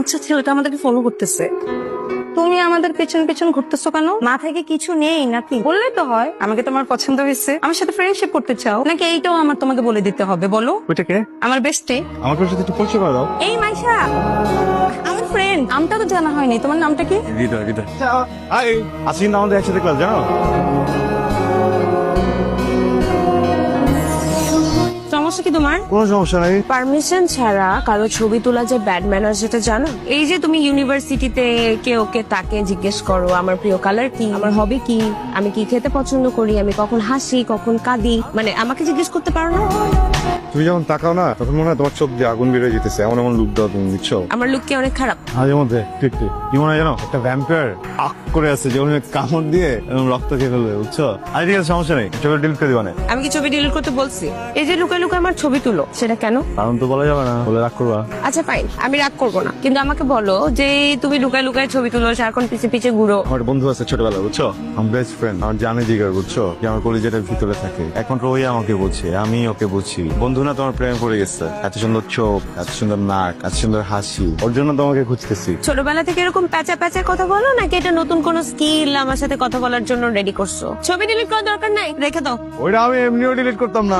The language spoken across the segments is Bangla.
হচ্ছে ছেলেটা আমাদেরকে ফলো করতেছে। তুমি আমাদের পেছন পেছন ঘুরতেছো কেন? মাথায় কি কিছু নেই নাকি? বললে তো হয় আমাকে তোমার পছন্দ হয়েছে, আমার সাথে ফ্রেন্ডশিপ করতে চাও, নাকি এইটাও আমার তোমাকে বলে দিতে হবে? বলো। ওইটা কে? আমার বেস্টে। আমাকে ওর সাথে একটু পরিচয় করে দাও। এই মাইশা, আমার ফ্রেন্ড। নামটা তো জানা হয়নি, তোমার নামটা কি? হৃদয়। হাই, আজকে না আমাদের একসাথে ক্লাস, জানো? সমস্যা কি তোমার? কোনো সমস্যা নাই। পারমিশন ছাড়া কারো ছবি তোলা যে ব্যাড ম্যানার সেটা জানো? এই যে তুমি ইউনিভার্সিটিতে কে ওকে তাকে জিজ্ঞেস করো আমার প্রিয় কালার কি, আমার হবি কি, আমি কি খেতে পছন্দ করি, আমি কখন হাসি কখন কাঁদি, মানে আমাকে জিজ্ঞেস করতে পারো না? তুমি যখন তাকাও না তখন মনে হয় তোমার চোখ দিয়ে আগুন বেরোয় যেতেছে, এমন এমন লুক দাও তুমি, বুঝছো? আমার লুক কি অনেক খারাপ? মাঝে মধ্যে ঠিক কি মনে হয় জানো, একটা ভ্যাম্পায়ার আক করে আছে যেমন কামড় দিয়ে এরকম রক্ত খেয়ে ফেলবে, বুঝছো? আর ঠিক আছে, সমস্যা নেই, ছবি ডিলিট করে দিবা না। আমি কি ছবি ডিলিট করতে বলছি? এই যে লুকায় লুকায় আমার ছবি তুলো, সেটা কেন? কারণ তো বলা যাবে না, বলে রাগ করবা। আচ্ছা ফাইন, আমি রাগ করবো না, কিন্তু আমাকে বলো যে তুমি লুকায় লুকায় ছবি তুলো, সারাক্ষণ পিছে পিছে ঘুরো। আমার একটা বন্ধু আছে ছোটবেলা, বুঝছো? আমার বেস্ট ফ্রেন্ড, আমার জানে জিগার, বুঝছো? যে আমার কলেজের ভিতরে থাকে, একমাত্র ওই আমাকে বুঝছে, আমি ওকে বুঝছি। বন্ধু না, তোমার প্রেমে পড়ে গেছে। এত সুন্দর চোখ, এত সুন্দর নাক, এত সুন্দর হাসি, ওর জন্য তোমাকে খুঁজতেছি। ছোটবেলা থেকে এরকম প্যাচা প্যাচা কথা বলো, নাকি এটা নতুন কোন স্কিল আমার সাথে কথা বলার জন্য রেডি করছো? ছবি ডিলিট করার দরকার নাই, রেখে দাও। ওইটা আমি এমনিও ডিলিট করতাম না।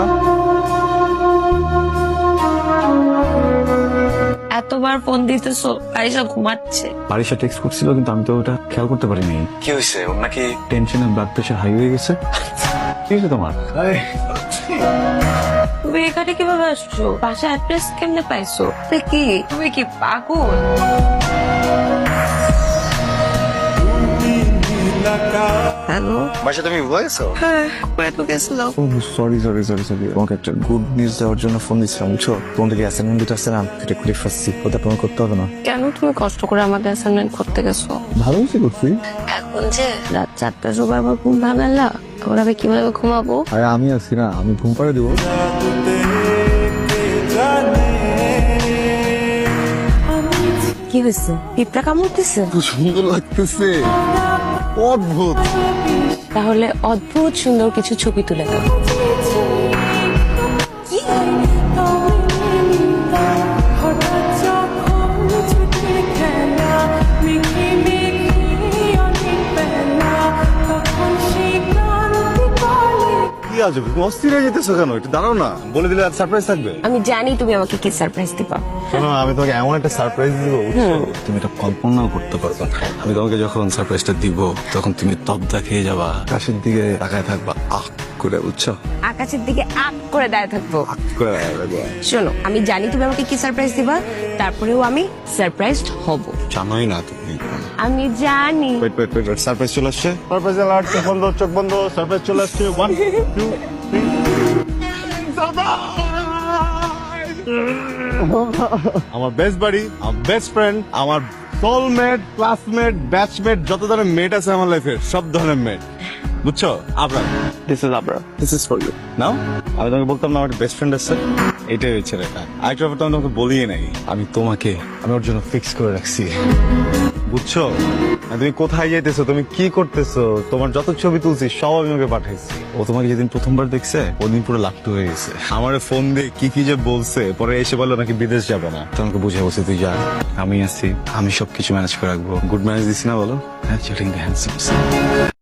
এতবার ফোন দিতেছো, আরিশা ঘুমাচ্ছে। বারিশা টেক্সট করছিল কিন্তু আমি তো ওটা খেয়াল করতে পারিনি। কি হয়েছে, ওর নাকি টেনশনে ব্লাড প্রেশার হাই হয়ে গেছে? কি হয়েছে তোমার? তুমি এখানে কিভাবে আসছো? বাসা অ্যাড্রেস কেমনে পাইছো? কি তুমি কি পাগল? হ্যালো। বাসা তুমি বলেছো? হ্যাঁ, কয়ে তো গেছিলাম। সরি তোমাকে একটা গুড নিউজ দেওয়ার জন্য ফোন দিচ্ছিলাম, বুঝছো? তোমার থেকে অ্যাসাইনমেন্ট দুটো আসছে না, এটা করে ফেলছি, ওটা তোমার করতে হবে না। কেন তুমি কষ্ট করে আমাদের অ্যাসাইনমেন্ট করতে গেছো? ভালো হয়েছে করছি। এখন যে রাত 4টার সময় আমার ঘুম ভাঙালা, এখন আমি কিভাবে ঘুমাবো? আরে আমি আছি না, আমি ঘুম পাড়ে দেবো। কি হয়েছে? পিঁপড়া কামড়তেছে? সুন্দর লাগতেছে, অদ্ভুত। তাহলে অদ্ভুত সুন্দর কিছু ছবি তুলে দাও। কি আজ অস্থির হয়ে যেতেছো কেন? একটু দাঁড়াও না, বলে দিলে আর সারপ্রাইজ থাকবে। আমি জানি তুমি আমাকে কি সারপ্রাইজ দিবা। শোনো, আমি তোমাকে এমন একটা সারপ্রাইজ দিব, বুঝছো? তুমি এটা কল্পনাও করতে পারবে না। আমি তোমাকে যখন সারপ্রাইজটা দিব তখন তুমি তবদা খেয়ে যাবা, আকাশের দিকে তাকায় থাকবা আহ করে, বুঝছো? আকাশের দিকে আপ করে দাঁড়িয়ে থাকবো। করে তাকায় থাকবা। শোনো, আমি জানি তুমি আমাকে কি সারপ্রাইজ দিবা, তারপরেও আমি সারপ্রাইজড হব। জানোই না তুমি। আমি জানি। ওয়েট সারপ্রাইজ চলে আসছে। সারপ্রাইজ অ্যালার্ট, চোখ বন্ধ, সারপ্রাইজ চলে আসছে। 1 2 3 আমার বেস্ট বাড়ি, আমার বেস্ট ফ্রেন্ড, আমার সোলমেট, ক্লাসমেট, ব্যাচমেট, যত ধরনের মেট আছে আমার লাইফের, সব ধরনের মেট, বুঝছো? Abrar, this is for you. নাও, আমি তোমাকে বলতাম না আমার বেস্ট ফ্রেন্ড আছে, এটাই ওই ছেলেটা। আরেকটা ব্যাপার তো আমি তোমাকে বলিয়ে নাই, আমি ওর জন্য ফিক্স করে রাখছি, বুঝছো? আর তুমি কোথায় যাইতেছো, তুমি কি করতেছো, তোমার যত ছবি তুলছি সব আমি ওকে পাঠাইছি। ও তোমাকে যেদিন প্রথমবার দেখছে ওদিন পুরো লাট্টু হয়ে গেছে, আমার ফোন দিয়ে কি যে বলছে, পরে এসে বললো নাকি বিদেশ যাবে না। তোমাকে বুঝে বলছে তুই যা, আমি আছি, আমি সবকিছু ম্যানেজ করে রাখবো। গুড ম্যানেজ দিছি না বলো? হ্যাঁ, হ্যান্ডসাম।